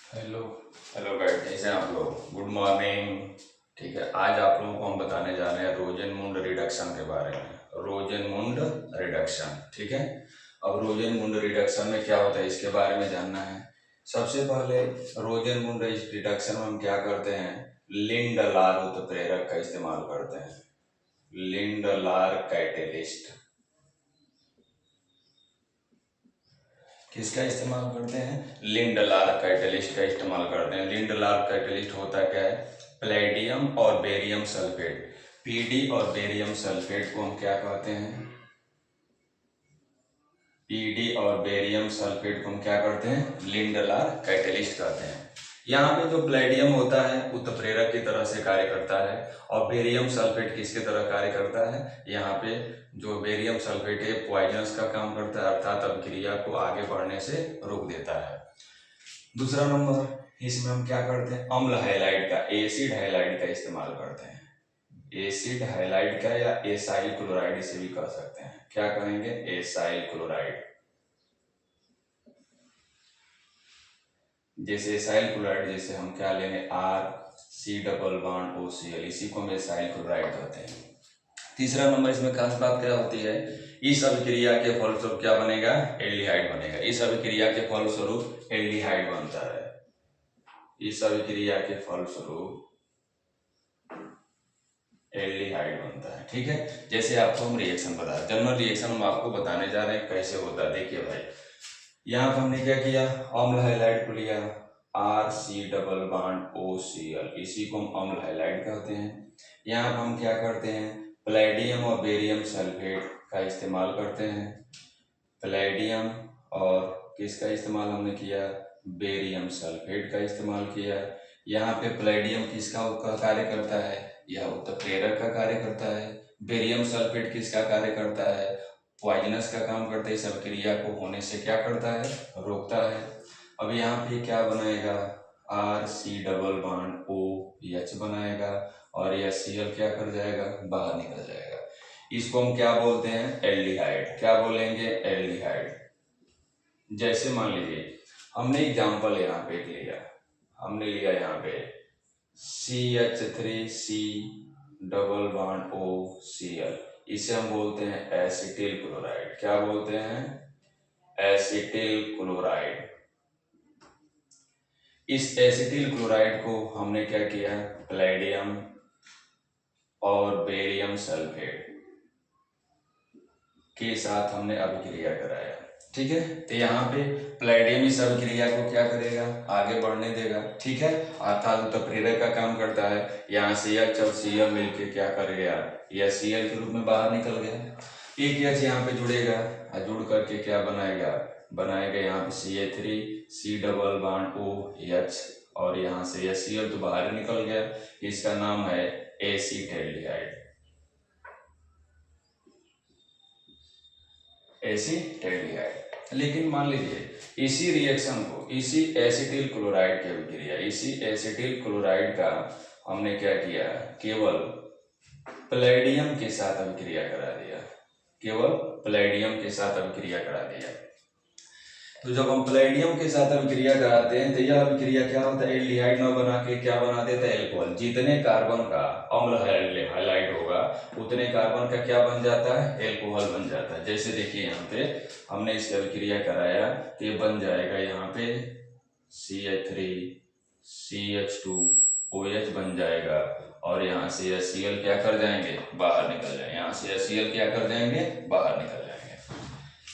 Hello. Hello guys, कैसे हैं आप लोग? Good morning. ठीक है, आज आप लोगों को हम बताने जा रहे हैं रोजेनमुंड रिडक्शन के बारे में। रोजेनमुंड रिडक्शन, ठीक है। अब रोजेनमुंड रिडक्शन में क्या होता है इसके बारे में जानना है। सबसे पहले रोजेनमुंड रिडक्शन में हम क्या करते हैं, लिंडलार उत्प्रेरक का इस्तेमाल करते हैं। लिंडलार कैटेलिस्ट किसका इस्तेमाल करते हैं? लिंडलार कैटलिस्ट का इस्तेमाल करते हैं। लिंडलार कैटलिस्ट होता क्या है? प्लेडियम और बेरियम सल्फेट, पीडी और बेरियम सल्फेट को हम क्या कहते हैं? पीडी और बेरियम सल्फेट को हम क्या करते हैं? लिंडलार कैटलिस्ट कहते हैं। यहाँ पे जो प्लेडियम होता है उत्प्रेरक की तरह से कार्य करता है, और बेरियम सल्फेट किसकी तरह कार्य करता है? यहाँ पे जो बेरियम सल्फेट है पॉइजनस का काम करता है, अर्थात अभिक्रिया को आगे बढ़ने से रोक देता है। दूसरा नंबर, इसमें हम क्या करते हैं, अम्ल हैलाइड का, एसिड हैलाइड का इस्तेमाल करते हैं। एसिड हैलाइड का या एसाइल क्लोराइड इसे भी कह सकते हैं। क्या कहेंगे? Acyl chloride. जैसे एसाइल क्लोराइड, जैसे हम क्या लेंगे, RC डबल बॉन्ड OCl, इसी को हम एसाइल क्लोराइड कहते हैं। तीसरा नंबर, इसमें खास बात क्या होती है, इस अभिक्रिया के फलस्वरूप क्या बनेगा? एल्डिहाइड बनेगा। इस अभिक्रिया के फलस्वरूप एल्डिहाइड बनता है। इस अभिक्रिया के फलस्वरूप एल्डिहाइड बनता है, ठीक है। जैसे आपको हम रिएक्शन बता, जनरल रिएक्शन हम आपको बताने जा रहे हैं कैसे होता है। देखिए भाई, यहाँ पर हमने क्या किया, अम्ल हैलाइड को लिया, RC डबल बॉन्ड OCl, इसी को हम अम्ल हैलाइड कहते हैं। यहाँ पर हम क्या करते हैं, प्लेडियम और बेरियम सल्फेट का इस्तेमाल करते हैं। प्लेडियम और किसका इस्तेमाल हमने किया? बेरियम सल्फेट का इस्तेमाल किया। यहाँ पे प्लेडियम किसका कार्य करता है? यह उत्प्रेरक का कार्य करता है। बेरियम सल्फेट किसका कार्य करता है? पॉइजनस का काम करता है। इस अभिक्रिया को होने से क्या करता है? रोकता है। अब यहाँ पे क्या बनाएगा? RC डबल बॉन्ड OH बनाएगा, और यह Cl क्या कर जाएगा? बाहर निकल जाएगा। इसको हम क्या बोलते हैं? एल्डिहाइड। क्या बोलेंगे? एल्डिहाइड। जैसे मान लीजिए हमने एग्जाम्पल यहाँ पे लिया, हमने लिया यहाँ पे CH3C डबल बॉन्ड OCl, इसे हम बोलते हैं एसिटिल क्लोराइड। क्या बोलते हैं? Acetyl chloride. इस एसिटिल क्लोराइड को हमने क्या किया? प्लेडियम और बेरियम सल्फेट के साथ हमने अभिक्रिया कराया, ठीक है। तो यहाँ पे प्लेडियम इस अभिक्रिया को क्या करेगा? आगे बढ़ने देगा, ठीक है। अर्थात उत्प्रेरक का काम करता है। यहाँ CH और Cl मिलके क्या कर गया? यह Cl के रूप में बाहर निकल गया। एक H यहाँ पे जुड़ेगा, और जुड़ करके क्या बनाएगा? बनाएगा यहाँ पे CH3C डबल बॉन्ड OH, और यहाँ से यह Cl तो बाहर निकल गया। इसका नाम है एसिटैल्डिहाइड। एसिटैल्डिहाइड। लेकिन मान लीजिए इसी रिएक्शन को, इसी एसिटिल क्लोराइड की अभिक्रिया, इसी एसिटिल क्लोराइड का हमने क्या किया? केवल प्लेडियम के साथ अभिक्रिया करा दिया। केवल प्लेडियम के साथ अभिक्रिया करा दिया। तो जब हम प्लेडियम के साथ अभिक्रिया कराते हैं तो यह अभिक्रिया क्या होता है? एल्डिहाइड न बना के क्या बना देता है? एल्कोहल। जितने कार्बन का अम्ल हैलाइड होगा उतने कार्बन का क्या बन जाता है? एल्कोहल बन जाता है। जैसे देखिए यहाँ पे हमने इसकी अभिक्रिया कराया तो ये बन जाएगा यहाँ पे CH3CH2OH बन जाएगा, और यहाँ से Cl क्या कर जाएंगे? बाहर निकल जाएंगे। यहाँ से Cl क्या कर जाएंगे? बाहर निकल जाएंगे,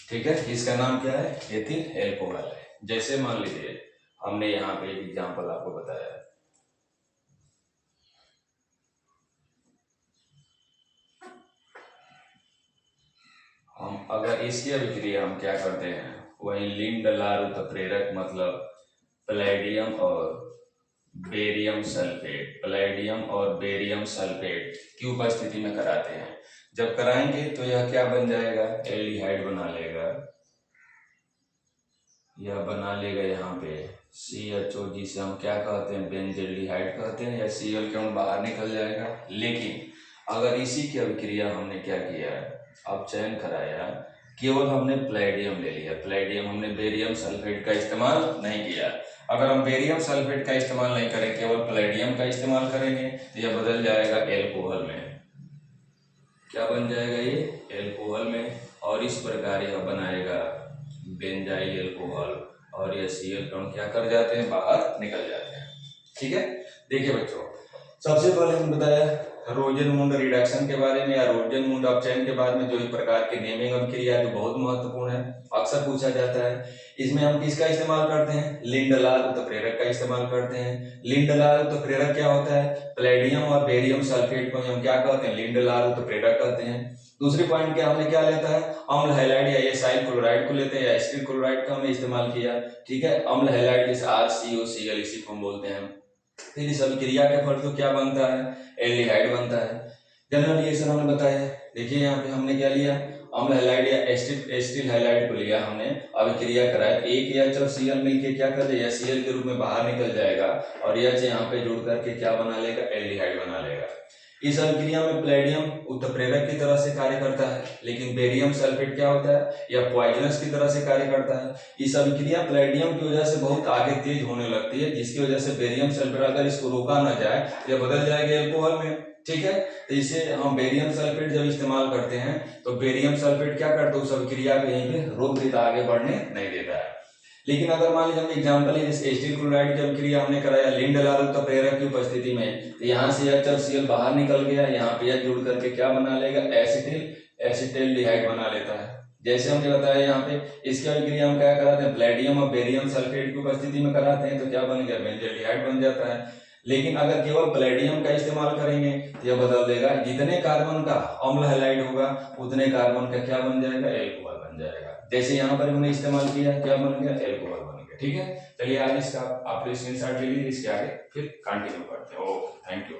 ठीक है। इसका नाम क्या है? एथिल एल्कोहल है। जैसे मान लीजिए हमने यहाँ पे एक एग्जांपल आपको बताया, हम अगर इसकी अभिक्रिया हम क्या करते हैं, वही लिंडलार उत्प्रेरक मतलब प्लेडियम और बेरियम सल्फेट, प्लेडियम और बेरियम सल्फेट की उपस्थिति में कराते हैं। जब कराएंगे तो यह क्या बन जाएगा? एल्डिहाइड बना लेगा। यह बना लेगा यहाँ पे CHO, जिसे हम क्या कहते हैं? बेंजल्डिहाइड कहते हैं, या Cl क्यों बाहर निकल जाएगा। लेकिन अगर इसी की अभिक्रिया हमने क्या किया, अब चयन कराया, केवल हमने प्लेडियम ले लिया, प्लेडियम, हमने बेरियम सल्फेट का इस्तेमाल नहीं किया। अगर हम बेरियम सल्फेट का इस्तेमाल नहीं करें, केवल पैलेडियम का इस्तेमाल करेंगे, तो यह बदल जाएगा एल्कोहल में। क्या बन जाएगा ये? एल्कोहल में। और इस प्रकार यह बनाएगा बेंजाइल एल्कोहल, और ये Cl कण क्या कर जाते हैं? बाहर निकल जाते हैं। ठीक है, देखिए बच्चों, सबसे पहले हम बताया रोजनमुंड रिडक्शन के बारे में या रोजनमुंड अपचयन के बारे में, जो इस प्रकार की नेमिंग अभिक्रिया जो बहुत महत्वपूर्ण है, अक्सर पूछा जाता है। इसमें हम किसका इस्तेमाल करते हैं? लिंडलाल उत्प्रेरक का इस्तेमाल करते हैं। लिंडलाल उत्प्रेरक क्या होता है? पैलेडियम और बेरियम सल्फेट को हम क्या कहते हैं? लिंडलाल उत्प्रेरक कहते हैं। दूसरी पॉइंट क्या हमने क्या लेता है? अम्ल हैलाइड या एसाइल क्लोराइड को लेते हैं, या एसिटिल क्लोराइड का हमने इस्तेमाल किया। ठीक है, अम्ल हैलाइड जैसे RCOCl, इसी को हम बोलते हैं। फिर इस अभिक्रिया के फलस्वरूप क्या बनता है? एल्डिहाइड बनता है। जनरल रिएक्शन हमने बताया, देखिए यहाँ पे हमने क्या लिया? अम्ल हैलाइड या एसिटिल हैलाइड को लिया हमने, अभिक्रिया कराया, एक H और Cl मिलके क्या कर देगा? Cl के रूप में बाहर निकल जाएगा, और H यहाँ पे जुड़ करके क्या बना लेगा? एल्डिहाइड बना लेगा। इस अभिक्रिया में पैलेडियम उत्प्रेरक की तरह से कार्य करता है, लेकिन बेरियम सल्फेट क्या होता है? या पॉइजनस की तरह से कार्य करता है। इस अभिक्रिया पैलेडियम की वजह से बहुत आगे तेज होने लगती है, जिसकी वजह से बेरियम सल्फेट अगर इसको रोका ना जाए तो यह बदल जाएगा एल्कोहल में। ठीक है, तो इसे हम बेरियम सल्फेट जब इस्तेमाल करते हैं तो बेरियम सल्फेट क्या करता है? उस अभिक्रिया को यहीं पे रोक देता, आगे बढ़ने नहीं देता है। लेकिन अगर मान लीजिए हम एग्जांपल है, जैसे एसिटिल क्लोराइड की अभिक्रिया हमने कराया लिंडलाल उत्प्रेरक की उपस्थिति में, तो यहाँ से H और Cl बाहर निकल गया, यहाँ पे H जुड़ करके क्या बना लेगा? एसिटिल्डिहाइड बना लेता है। जैसे हमने बताया यहाँ पे इसकी अभिक्रिया हम क्या कराते हैं? पैलेडियम और बेरियम सल्फेट की उपस्थिति में कराते हैं, तो क्या बन गया? बेंजोल्डिहाइड बन जाता है। लेकिन अगर केवल पैलेडियम का इस्तेमाल करेंगे तो यह बदल देगा, जितने कार्बन का अम्ल हैलाइड होगा उतने कार्बन का क्या बन जाएगा? एल्कोहल बन जाएगा। जैसे यहाँ पर हमने इस्तेमाल किया, क्या बन गया? एल्कोहल बन गया। ठीक है, चलिए आज इसका आप स्क्रीनशॉट ले लीजिए, इसके आगे फिर कंटिन्यू करते हैं। Okay, thank you.